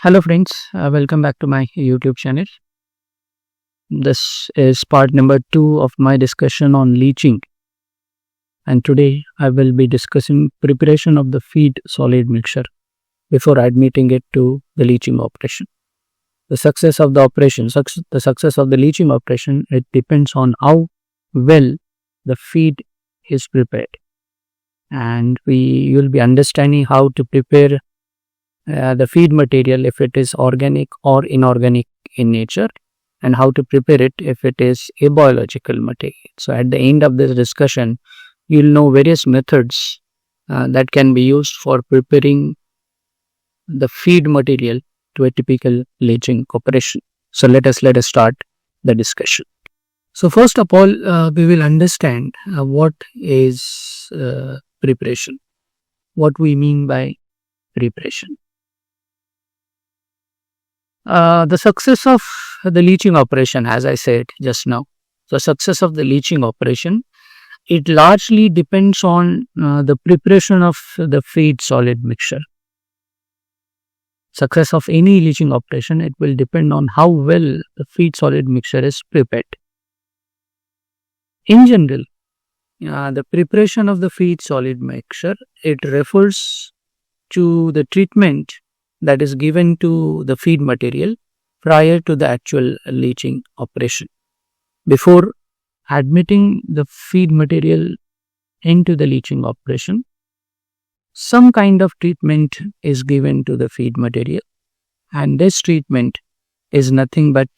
Hello friends, welcome back to my YouTube channel. This is part number 2 of my discussion on leaching, and today I will be discussing preparation of the feed solid mixture before admitting it to the leaching operation. The success of the leaching operation, it depends on how well the feed is prepared, and we will be understanding how to prepare the feed material if it is organic or inorganic in nature, and how to prepare it if it is a biological material. So at the end of this discussion, you'll know various methods that can be used for preparing the feed material to a typical leaching operation. So let us start the discussion. So first of all, we will understand what is preparation, what we mean by preparation. The success of the leaching operation, as I said just now, the success of the leaching operation, it largely depends on the preparation of the feed solid mixture. Success of any leaching operation, it will depend on how well the feed solid mixture is prepared. In general, the preparation of the feed solid mixture, it refers to the treatment that is given to the feed material prior to the actual leaching operation. Before admitting the feed material into the leaching operation, some kind of treatment is given to the feed material, and this treatment is nothing but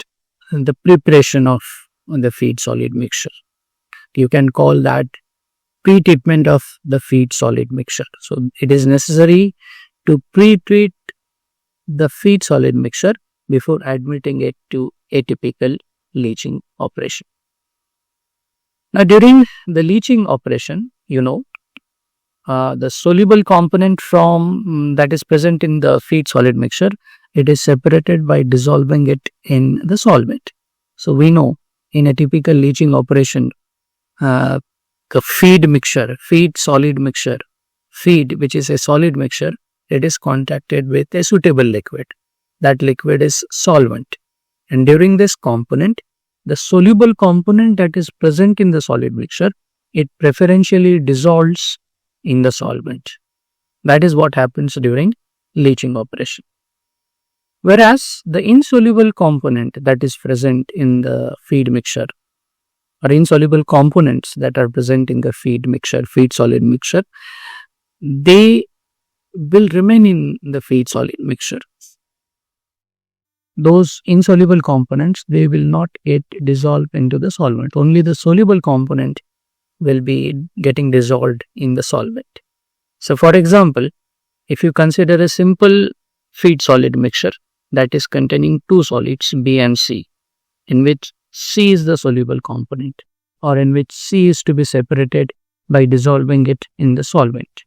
the preparation of the feed solid mixture. You can call that pre-treatment of the feed solid mixture. So it is necessary to pre-treat the feed solid mixture before admitting it to a typical leaching operation. Now, during the leaching operation, the soluble component from that is present in the feed solid mixture, it is separated by dissolving it in the solvent. So we know in a typical leaching operation, the feed solid mixture, feed which is a solid mixture, it is contacted with a suitable liquid. That liquid is solvent. And during this component, the soluble component that is present in the solid mixture, it preferentially dissolves in the solvent. That is what happens during leaching operation. Whereas the insoluble component that is present in the feed mixture, or insoluble components that are present in the feed solid mixture, they will remain in the feed solid mixture. Those insoluble components, they will not get dissolved into the solvent. Only the soluble component will be getting dissolved in the solvent. So for example, if you consider a simple feed solid mixture that is containing two solids, B and C, in which C is the soluble component, or in which C is to be separated by dissolving it in the solvent.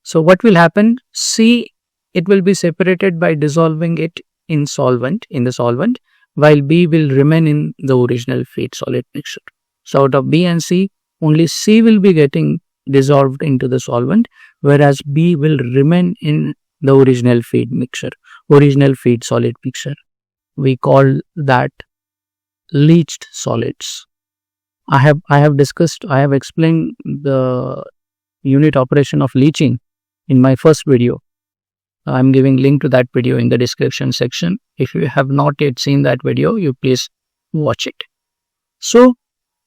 So what will happen? C, it will be separated by dissolving it in the solvent, while B will remain in the original feed solid mixture. So out of B and C, only C will be getting dissolved into the solvent, whereas B will remain in the original feed solid mixture. We call that leached solids. I have explained the unit operation of leaching in my first video. I'm giving link to that video in the description section. If you have not yet seen that video, you please watch it. So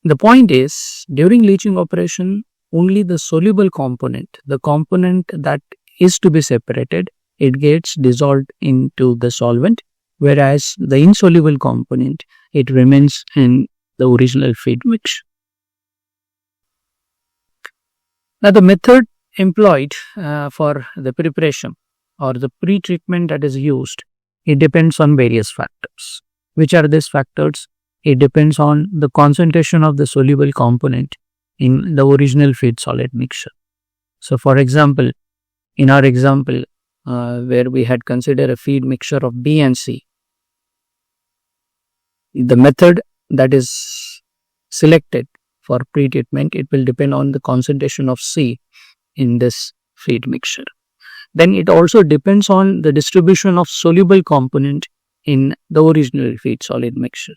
the point is, during leaching operation, only the soluble component, the component that is to be separated, it gets dissolved into the solvent, whereas the insoluble component, it remains in the original feed mix. Now the method employed for the preparation or the pre-treatment that is used, it depends on various factors. Which are these factors? It depends on the concentration of the soluble component in the original feed solid mixture. So for example, in our example where we had considered a feed mixture of B and C, the method that is selected for pre-treatment, it will depend on the concentration of C in this feed mixture. Then it also depends on the distribution of soluble component in the original feed solid mixture.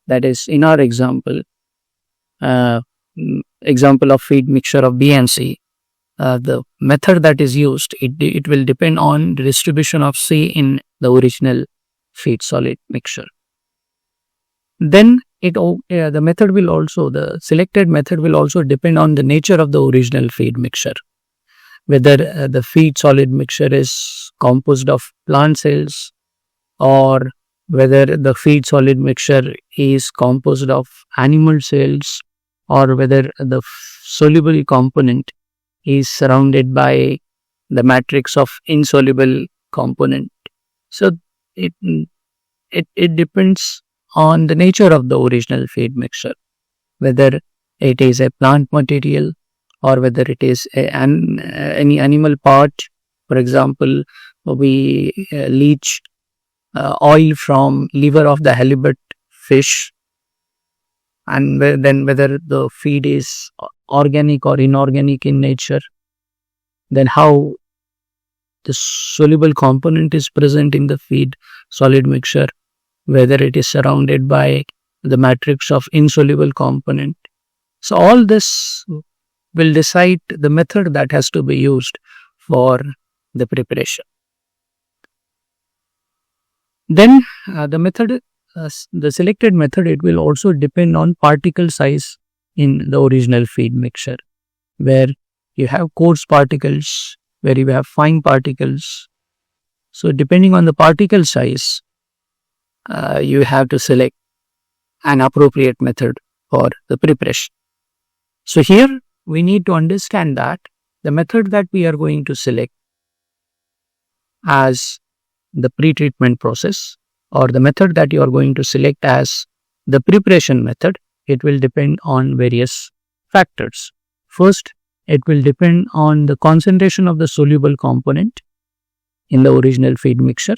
That is, in our example, example of feed mixture of B and C, the method that is used, it will depend on the distribution of C in the original feed solid mixture. Then the selected method will also depend on the nature of the original feed mixture, whether the feed solid mixture is composed of plant cells, or whether the feed solid mixture is composed of animal cells, or whether the soluble component is surrounded by the matrix of insoluble component. So it depends on the nature of the original feed mixture, whether it is a plant material or whether it is any animal part. For example, we leach oil from liver of the halibut fish, and then whether the feed is organic or inorganic in nature, then how the soluble component is present in the feed solid mixture, whether it is surrounded by the matrix of insoluble component. So all this will decide the method that has to be used for the preparation. Then the selected method, it will also depend on particle size in the original feed mixture, where you have coarse particles, where you have fine particles. So depending on the particle size, you have to select an appropriate method for the preparation. So here we need to understand that the method that we are going to select as the pre-treatment process, or the method that you are going to select as the preparation method, it will depend on various factors. First, it will depend on the concentration of the soluble component in the original feed mixture.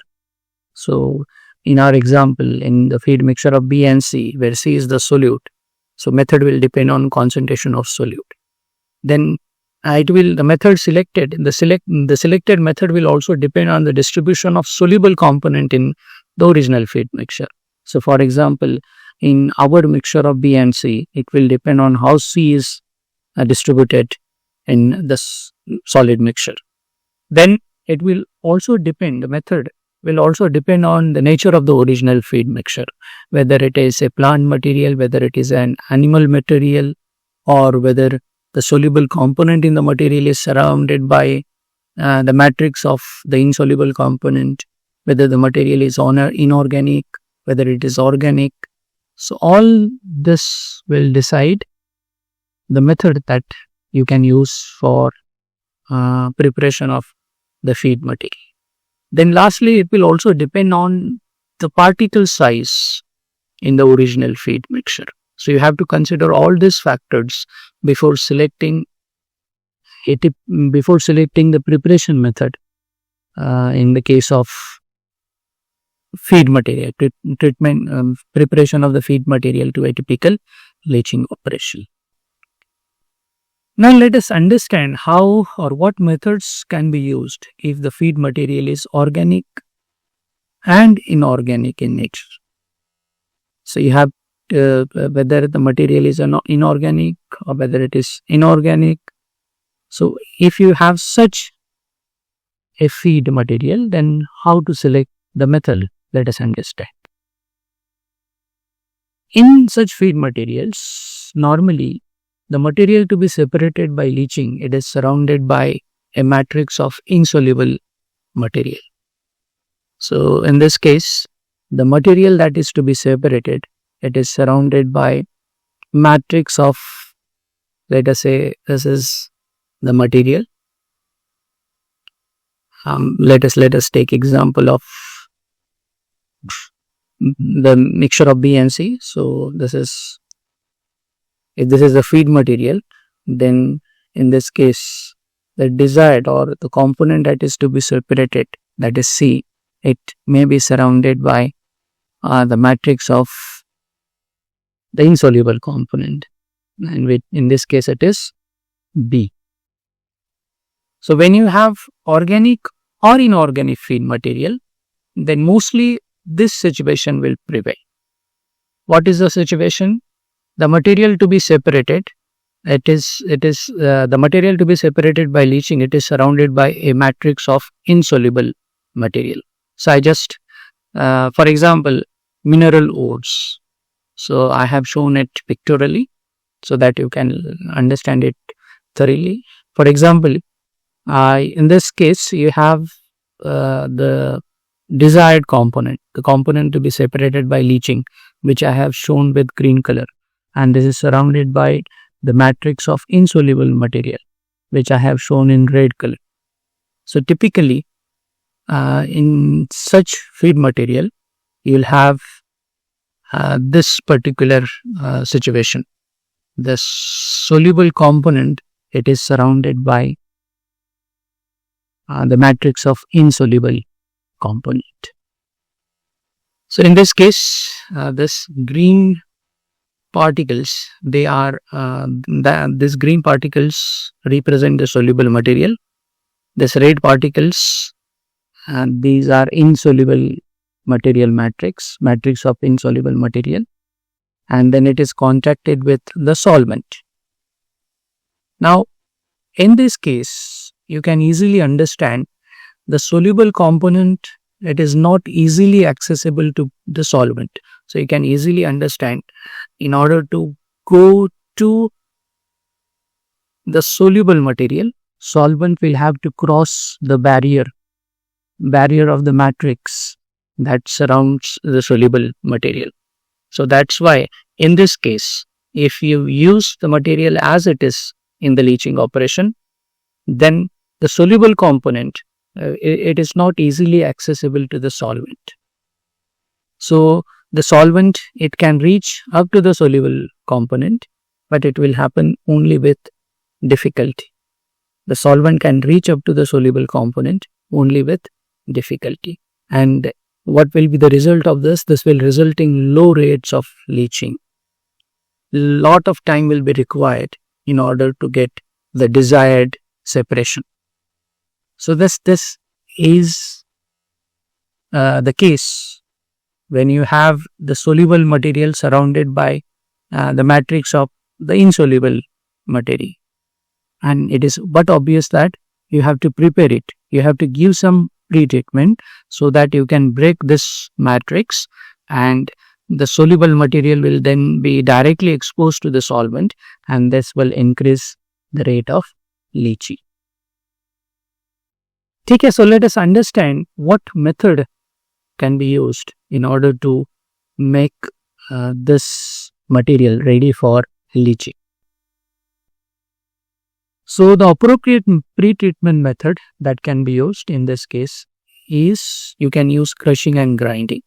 So in our example, in the feed mixture of B and C, where C is the solute, so method will depend on concentration of solute. Then the selected method will also depend on the distribution of soluble component in the original feed mixture. So for example, in our mixture of B and C, it will depend on how C is distributed in the solid mixture. Then it will also depend, the method will also depend on the nature of the original feed mixture, whether it is a plant material, whether it is an animal material, or whether the soluble component in the material is surrounded by the matrix of the insoluble component, whether the material is inorganic, whether it is organic. So all this will decide the method that you can use for preparation of the feed material. Then lastly, it will also depend on the particle size in the original feed mixture. So you have to consider all these factors before selecting the preparation method in the case of feed material treatment, preparation of the feed material to a typical leaching operation. Now let us understand how or what methods can be used if the feed material is organic and inorganic in nature. So you have whether the material is inorganic or whether it is inorganic. So if you have such a feed material, then how to select the method? Let us understand. In such feed materials, normally the material to be separated by leaching, it is surrounded by a matrix of insoluble material. So in this case, the material that is to be separated, it is surrounded by matrix of, let us say this is the material. Let us take example of the mixture of B and C. So if this is the feed material, then in this case the desired or the component that is to be separated, that is C, it may be surrounded by the matrix of the insoluble component, and in this case it is B. So when you have organic or inorganic feed material, then mostly this situation will prevail. What is the situation? The material to be separated, the material to be separated by leaching, it is surrounded by a matrix of insoluble material. So I just, for example, mineral ores. So I have shown it pictorially so that you can understand it thoroughly. For example, in this case, you have the desired component, the component to be separated by leaching, which I have shown with green color, and this is surrounded by the matrix of insoluble material, which I have shown in red color. So typically, in such feed material, you'll have this particular situation. The soluble component, it is surrounded by the matrix of insoluble component. So in this case, this green particles, they are these green particles represent the soluble material. This red particles, these are insoluble material matrix of insoluble material, and then it is contacted with the solvent. Now, in this case, you can easily understand the soluble component, it is not easily accessible to the solvent. So you can easily understand, in order to go to the soluble material, solvent will have to cross the barrier of the matrix that surrounds the soluble material. So that's why in this case, if you use the material as it is in the leaching operation, then the soluble component, it is not easily accessible to the solvent. So the solvent, it can reach up to the soluble component, but it will happen only with difficulty. The solvent can reach up to the soluble component only with difficulty. And what will be the result of this? This will result in low rates of leaching. Lot of time will be required in order to get the desired separation. So this is the case when you have the soluble material surrounded by the matrix of the insoluble material. And it is but obvious that you have to prepare it. You have to give some pre-treatment so that you can break this matrix, and the soluble material will then be directly exposed to the solvent, and this will increase the rate of leaching. Okay, so let us understand what method can be used in order to make this material ready for leaching. So the appropriate pre-treatment method that can be used in this case is, you can use crushing and grinding.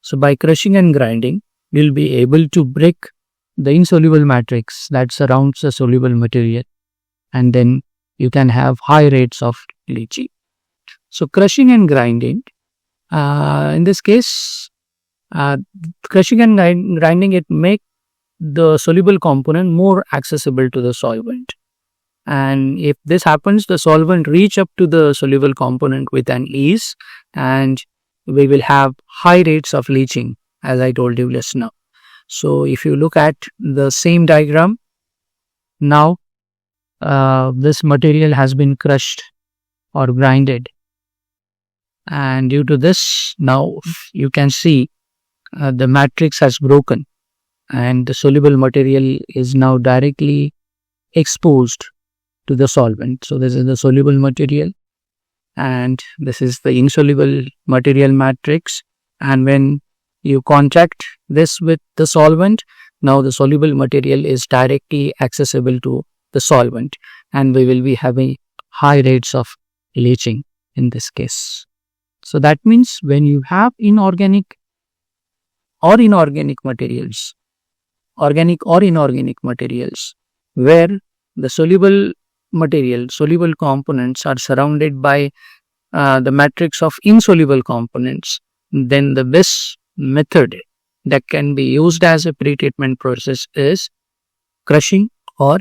So by crushing and grinding, you'll be able to break the insoluble matrix that surrounds the soluble material, and then you can have high rates of leaching. So crushing and grinding, in this case, crushing and grinding, it make the soluble component more accessible to the solvent. And if this happens, the solvent reach up to the soluble component with an ease, and we will have high rates of leaching, as I told you just now. So if you look at the same diagram, now this material has been crushed or grinded, and due to this, now you can see the matrix has broken, and the soluble material is now directly exposed to the solvent. So this is the soluble material, and this is the insoluble material matrix, and when you contact this with the solvent, now the soluble material is directly accessible to the solvent, and we will be having high rates of leaching in this case. So that means when you have inorganic or inorganic materials, organic or inorganic materials, where the soluble components are surrounded by the matrix of insoluble components, then the best method that can be used as a pre-treatment process is crushing or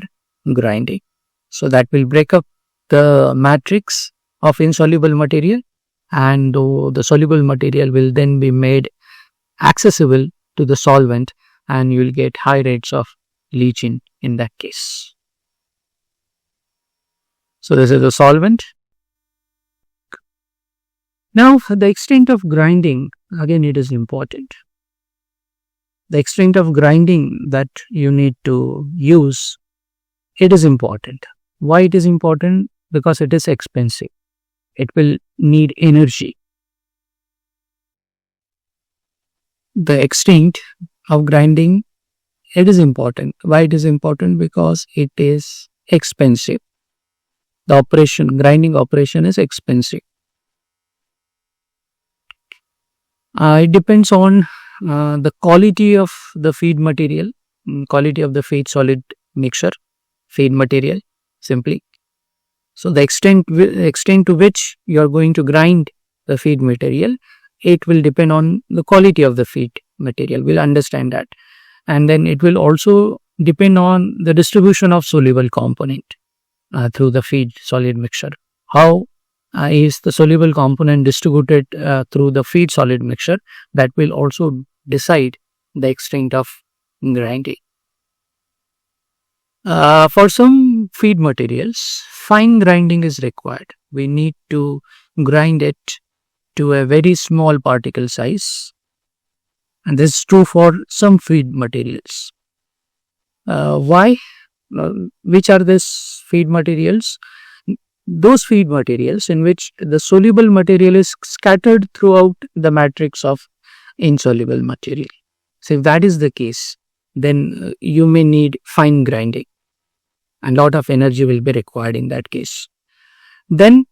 grinding. So that will break up the matrix of insoluble material, and the soluble material will then be made accessible to the solvent, and you will get high rates of leaching in that case. So this is the solvent. Now the extent of grinding, again it is important. The extent of grinding that you need to use, it is important. Why it is important? Because it is expensive. It will need energy. The extent of grinding, it is important. Why it is important? Because it is expensive. The grinding operation is expensive. It depends on the quality of the feed material, quality of the feed solid mixture, feed material simply. So the extent to which you are going to grind the feed material, it will depend on the quality of the feed material. We'll understand that. And then it will also depend on the distribution of soluble component through the feed solid mixture. How is the soluble component distributed through the feed solid mixture? That will also decide the extent of grinding. For some feed materials, fine grinding is required. We need to grind it to a very small particle size, and this is true for some feed materials. Why? Which are these feed materials? Those feed materials in which the soluble material is scattered throughout the matrix of insoluble material. So if that is the case, then you may need fine grinding, and lot of energy will be required in that case. Then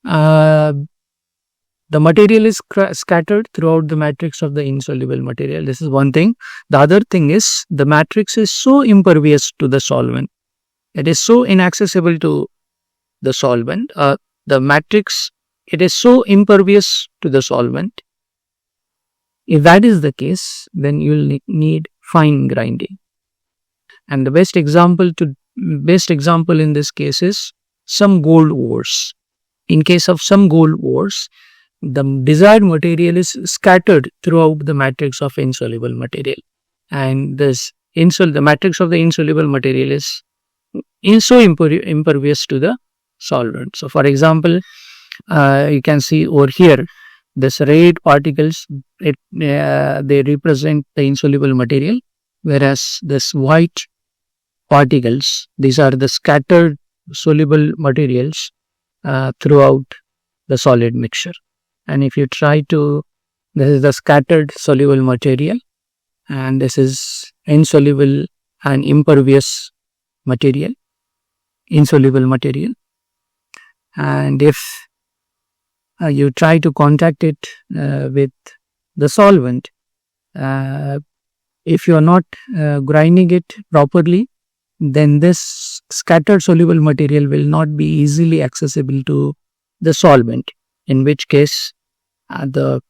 the material is scattered throughout the matrix of the insoluble material. This is one thing. The other thing is the matrix is so impervious to the solvent. It is so inaccessible to the solvent. The matrix, it is so impervious to the solvent. If that is the case, then you will need fine grinding. And the best example in this case is some gold ores. In case of some gold ores, the desired material is scattered throughout the matrix of insoluble material, and the matrix of the insoluble material is so impervious to the solvent. So for example, you can see over here this red particles, they represent the insoluble material, whereas this white particles, these are the scattered soluble materials throughout the solid mixture. And if you try to, this is the scattered soluble material, and this is insoluble and impervious material, insoluble material. And if you try to contact it with the solvent, if you are not grinding it properly, then this scattered soluble material will not be easily accessible to the solvent, in which case the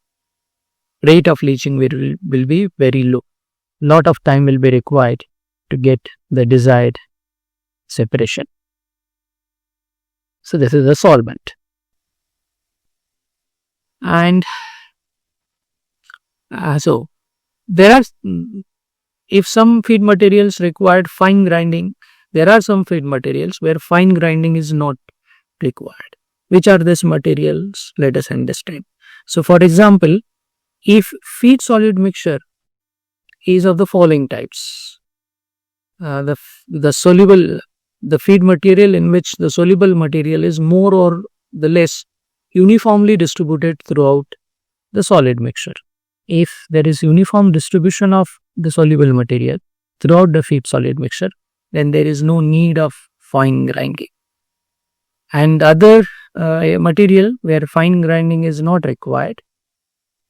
rate of leaching will be very low. Lot of time will be required to get the desired separation. So this is the solvent. And so there are, if some feed materials required fine grinding, there are some feed materials where fine grinding is not required. Which are these materials? Let us understand. So for example, if feed solid mixture is of the following types, the feed material in which the soluble material is more or the less uniformly distributed throughout the solid mixture. If there is uniform distribution of the soluble material throughout the feed solid mixture, then there is no need of fine grinding. And other material where fine grinding is not required,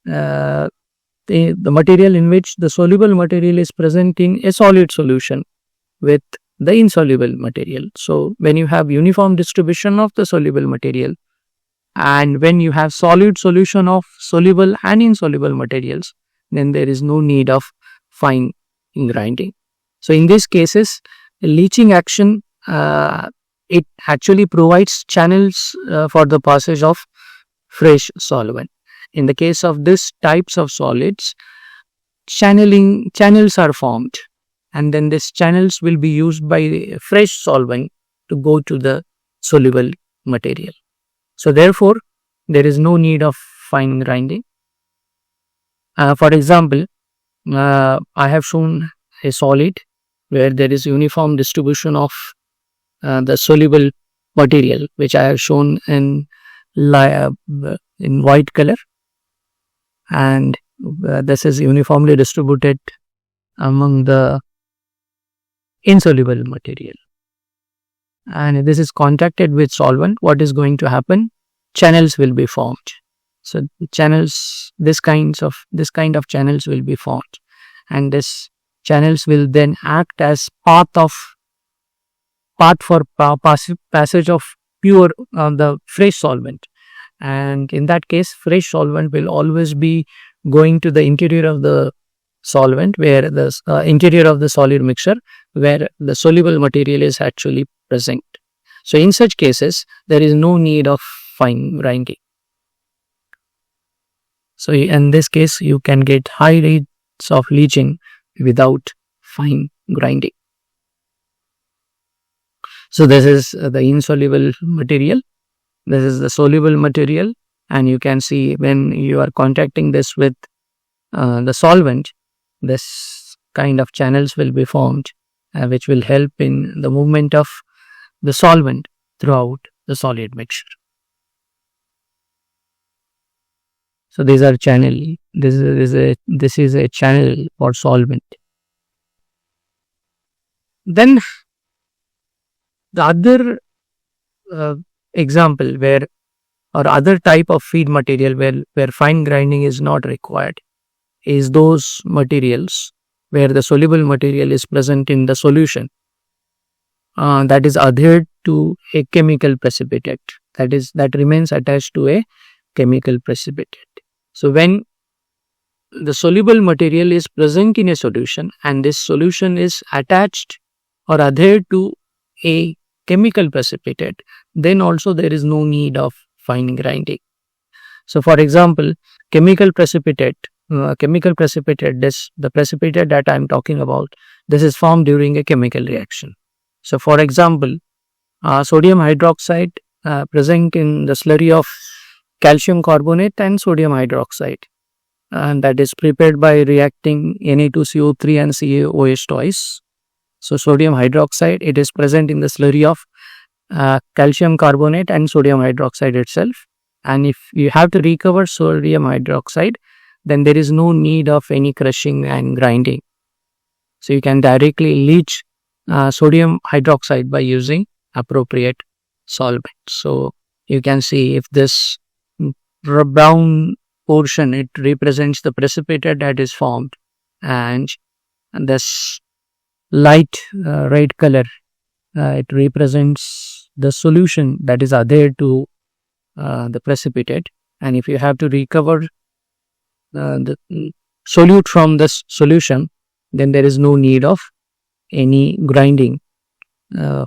the material in which the soluble material is present in a solid solution with the insoluble material. So when you have uniform distribution of the soluble material, and when you have solid solution of soluble and insoluble materials, then there is no need of fine grinding. So in these cases, leaching action, it actually provides channels for the passage of fresh solvent. In the case of this types of solids, channels are formed, and then these channels will be used by fresh solvent to go to the soluble material. So therefore, there is no need of fine grinding. For example, I have shown a solid where there is uniform distribution of the soluble material, which I have shown in white color, and this is uniformly distributed among the insoluble material, and this is contacted with solvent. What is going to happen? Channels will be formed. So channels, this kind of channels will be formed, and this channels will then act as path for passage of pure the fresh solvent. And in that case, fresh solvent will always be going to the interior of the solvent, where the interior of the solid mixture, where the soluble material is actually present. So in such cases, there is no need of fine grinding. So in this case, you can get high rates of leaching without fine grinding. So this is the insoluble material. This is the soluble material, and you can see when you are contacting this with the solvent, this kind of channels will be formed, which will help in the movement of the solvent throughout the solid mixture. So these are channel. This is a channel for solvent. Then the other example where, or other type of feed material where fine grinding is not required, is those materials where the soluble material is present in the solution that is adhered to a chemical precipitate, that remains attached to a chemical precipitate. So when the soluble material is present in a solution and this solution is attached or adhered to a chemical precipitate, then also there is no need of fine grinding. So for example, chemical precipitate, the precipitate that I am talking about, this is formed during a chemical reaction. So for example, sodium hydroxide present in the slurry of calcium carbonate and sodium hydroxide, and that is prepared by reacting Na2CO3 and CaOH twice. So sodium hydroxide, it is present in the slurry of calcium carbonate and sodium hydroxide itself. And if you have to recover sodium hydroxide, then there is no need of any crushing and grinding. So you can directly leach sodium hydroxide by using appropriate solvent. So you can see if this brown portion, it represents the precipitate that is formed, and this light red color, it represents the solution that is adhered to the precipitate. And if you have to recover the solute from this solution, then there is no need of any grinding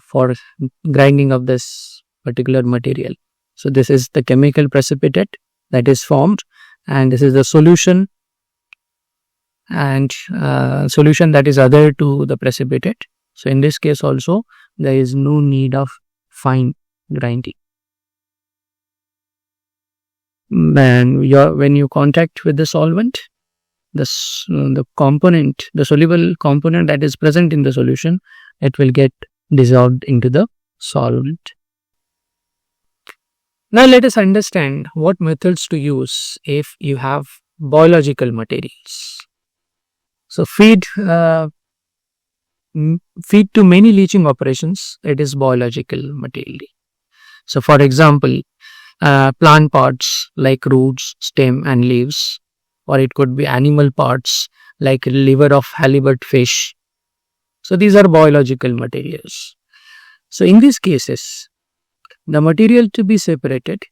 for grinding of this particular material. So this is the chemical precipitate that is formed, and this is the solution, and solution that is adhered to the precipitate. So in this case also, there is no need of fine grinding. And when you contact with the solvent, the soluble component that is present in the solution, it will get dissolved into the solvent. Now let us understand what methods to use if you have biological materials. So feed to many leaching operations, it is biological material. So for example, plant parts like roots, stem and leaves, or it could be animal parts like liver of halibut fish. So these are biological materials. So in these cases, the material to be separated,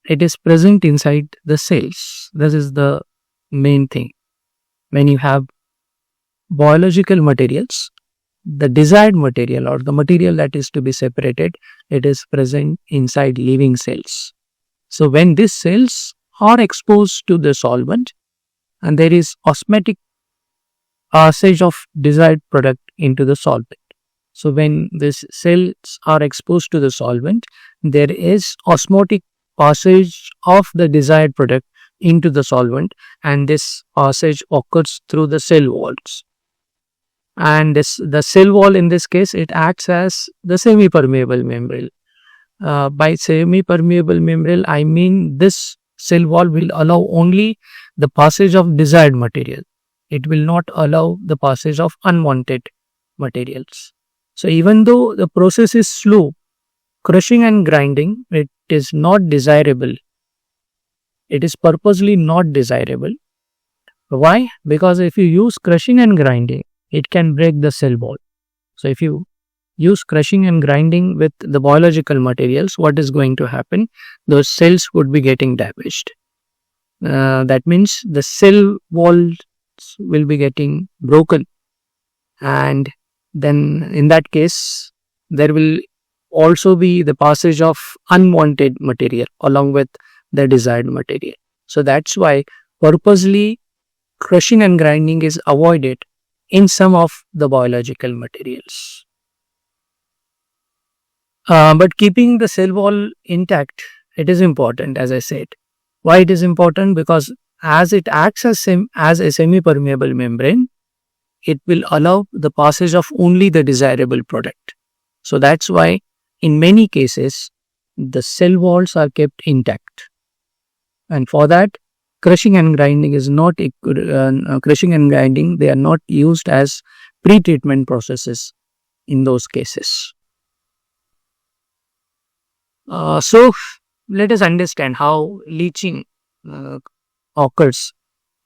it is present inside the cells. This is the main thing. When you have biological materials, the desired material or the material that is to be separated, it is present inside living cells. So when these cells are exposed to the solvent and there is osmotic passage of desired product into the solvent. So when these cells are exposed to the solvent, there is osmotic passage of the desired product into the solvent, and this passage occurs through the cell walls. And the cell wall in this case, it acts as the semi-permeable membrane. By semi-permeable membrane, I mean this cell wall will allow only the passage of desired material. It will not allow the passage of unwanted materials. So even though the process is slow, crushing and grinding, it is not desirable. It is purposely not desirable. Why? Because if you use crushing and grinding, it can break the cell wall. So if you use crushing and grinding with the biological materials, what is going to happen? Those cells would be getting damaged. That means the cell walls will be getting broken, and then in that case there will also be the passage of unwanted material along with the desired material. So that's why purposely crushing and grinding is avoided in some of the biological materials. But keeping the cell wall intact, it is important, as I said. Why it is important? Because as it acts as a semi-permeable membrane, it will allow the passage of only the desirable product. So that's why in many cases the cell walls are kept intact, and for that crushing and grinding is not crushing and grinding, they are not used as pre-treatment processes in those cases. So let us understand how leaching occurs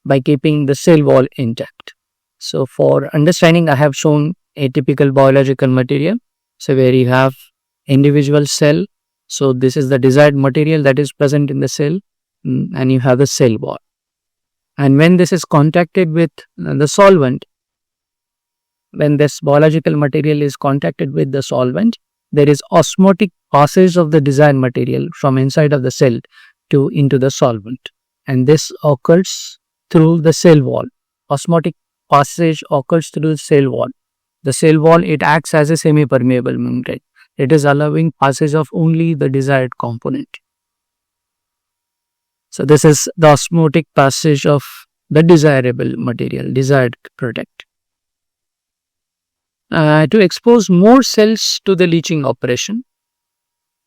by keeping the cell wall intact. So for understanding, I have shown a typical biological material. So where you have individual cell. So this is the desired material that is present in the cell, and you have the cell wall. And when this is contacted with the solvent, when this biological material is contacted with the solvent, there is osmotic passage of the desired material from inside of the cell to into the solvent, and this occurs through the cell wall. Osmotic passage occurs through the cell wall. The cell wall, it acts as a semi-permeable membrane. It is allowing passage of only the desired component. So this is the osmotic passage of the desirable material, desired product. To expose more cells to the leaching operation,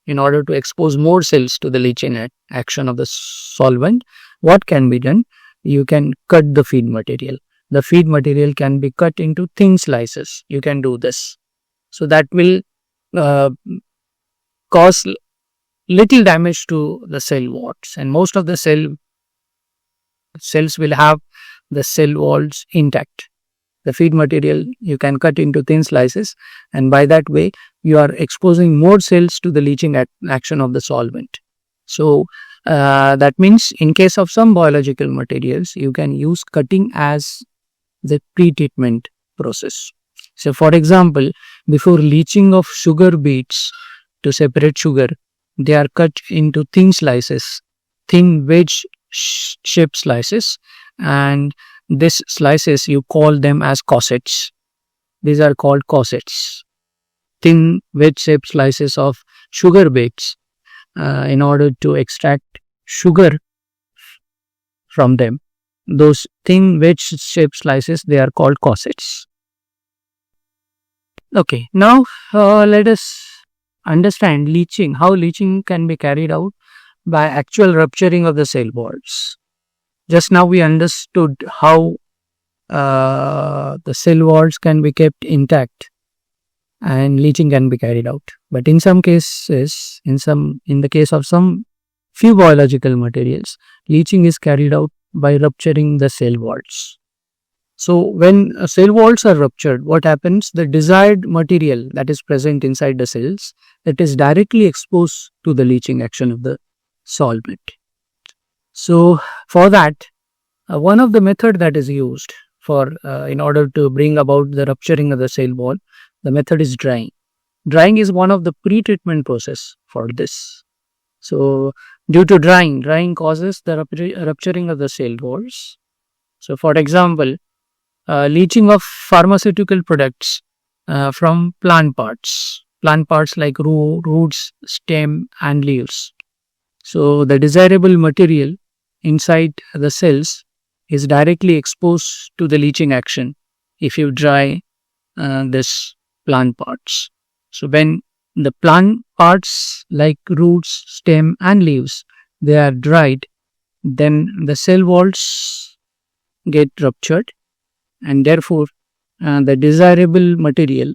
in order to expose more cells to the leaching action of the solvent, what can be done? You can cut the feed material. The feed material can be cut into thin slices. You can do this. So that will cause little damage to the cell walls, and most of the cells will have the cell walls intact. The feed material you can cut into thin slices, and by that way you are exposing more cells to the leaching action of the solvent. So that means in case of some biological materials, you can use cutting as the pre-treatment process. So for example, before leaching of sugar beets to separate sugar, they are cut into thin slices, thin wedge shaped slices, and these slices you call them as cossets. These are called cossets, thin wedge shaped slices of sugar beets. In order to extract sugar from them, those thin wedge shaped slices, they are called cossets. Okay, now let us understand leaching, how leaching can be carried out by actual rupturing of the cell walls. Just now we understood how the cell walls can be kept intact and leaching can be carried out. But in some cases, in the case of some few biological materials, leaching is carried out by rupturing the cell walls. So when cell walls are ruptured, what happens? The desired material that is present inside the cells, it is directly exposed to the leaching action of the solvent. So for that, one of the method that is used for in order to bring about the rupturing of the cell wall, The method is drying. Drying is one of the pre-treatment process for this. So due to drying causes the rupturing of the cell walls. So for example, leaching of pharmaceutical products from plant parts like roots, stem and leaves. So the desirable material inside the cells is directly exposed to the leaching action if you dry this plant parts. So when the plant parts like roots, stem and leaves, they are dried, then the cell walls get ruptured, and therefore the desirable material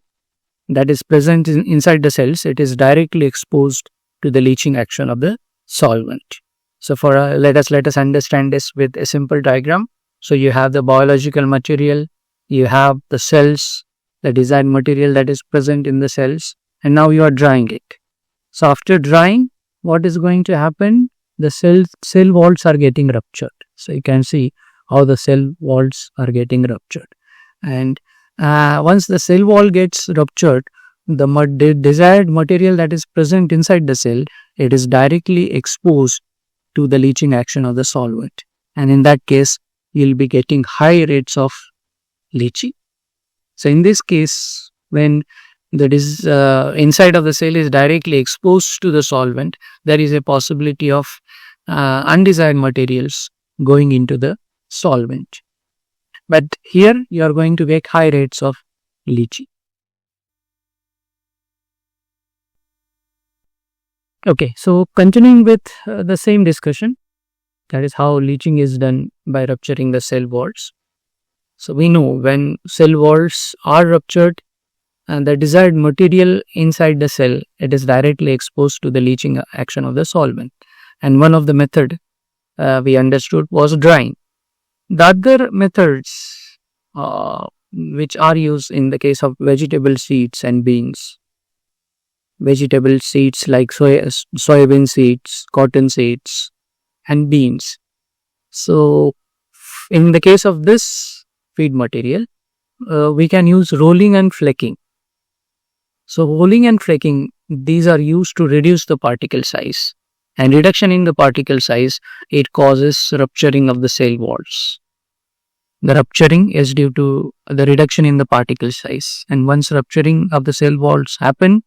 that is present inside the cells, it is directly exposed to the leaching action of the solvent. So for let us understand this with a simple diagram. So you have the biological material, you have the cells, the desired material that is present in the cells, and now you are drying it. So after drying, what is going to happen? The cell walls are getting ruptured. So you can see how the cell walls are getting ruptured. And once the cell wall gets ruptured, the desired material that is present inside the cell, it is directly exposed to the leaching action of the solvent. And in that case, you'll be getting high rates of leaching. So in this case, when the inside of the cell is directly exposed to the solvent, there is a possibility of undesired materials going into the solvent. But here you are going to get high rates of leaching. Okay, so continuing with the same discussion, that is how leaching is done by rupturing the cell walls. So we know when cell walls are ruptured, and the desired material inside the cell, it is directly exposed to the leaching action of the solvent. And one of the method we understood was drying. The other methods which are used in the case of vegetable seeds and beans, vegetable seeds like soybean seeds, cotton seeds and beans. So in the case of this feed material, we can use rolling and flaking. So rolling and flaking, these are used to reduce the particle size, and reduction in the particle size, it causes rupturing of the cell walls. The rupturing is due to the reduction in the particle size, and once rupturing of the cell walls happen,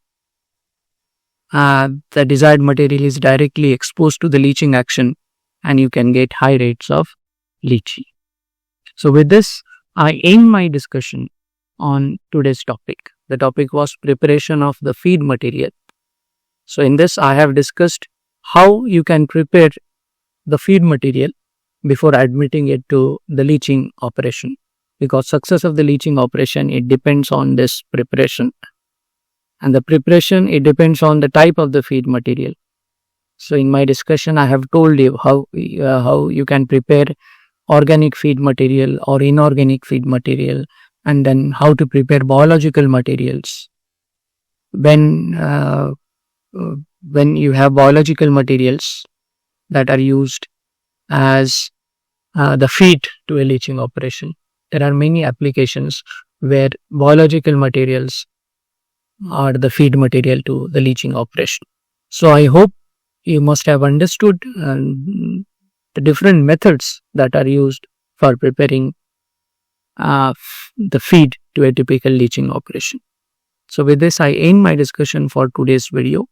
the desired material is directly exposed to the leaching action, and you can get high rates of leaching. So with this, I end my discussion on today's topic. The topic was preparation of the feed material. So in this, I have discussed how you can prepare the feed material before admitting it to the leaching operation, because success of the leaching operation, it depends on this preparation, and the preparation, it depends on the type of the feed material. So in my discussion, I have told you how you can prepare organic feed material or inorganic feed material, and then how to prepare biological materials. When you have biological materials that are used as the feed to a leaching operation, there are many applications where biological materials are the feed material to the leaching operation. So I hope you must have understood the different methods that are used for preparing the feed to a typical leaching operation. So with this, I end my discussion for today's video.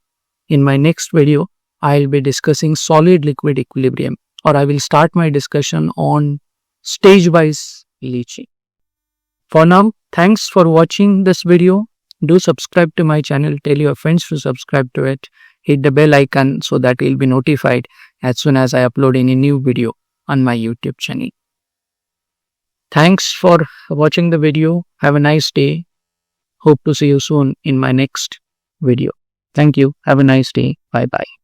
In my next video, I will be discussing solid liquid equilibrium, or I will start my discussion on stage-wise leaching. For now, thanks for watching this video. Do subscribe to my channel. Tell your friends to subscribe to it. Hit the bell icon so that you'll be notified as soon as I upload any new video on my YouTube channel. Thanks for watching the video. Have a nice day. Hope to see you soon in my next video. Thank you. Have a nice day. Bye bye.